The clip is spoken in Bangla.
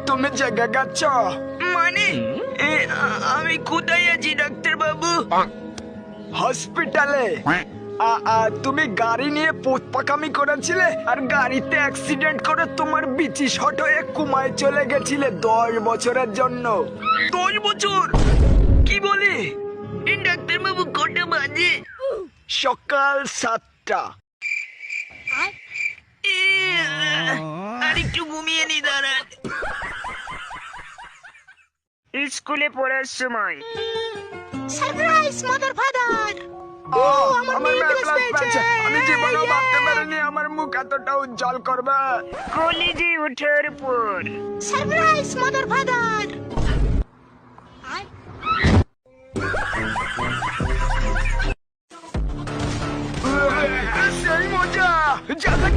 তুমি জেগে গেছ? মানে আমি কোথায় আছি ডাক্তার বাবু? হসপিটালে। তুমি গাড়ি নিয়ে পোতপাকামি করেছিলে আর গাড়িতে অ্যাক্সিডেন্ট করে তোমার বিচি শট হয়ে কুমায় চলে গেছিলে 10 বছরের জন্য। 10 বছর? কি বলে ডাক্তার বাবু? কটা বাজে? সকাল 7টা। আর একটু ঘুমিয়ে নি, দাঁড়ান। স্কুলে পড়ার সময় সারপ্রাইজ মাদার ফাদার! আমার মেয়ে ক্লাস পেয়েছে। আমি জীবনেও ভাবতে পারিনি আমার মুখ এতটা উজ্জ্বল করবে। কলেজে ওঠার পর সারপ্রাইজ মাদার ফাদার! সেই মজা যা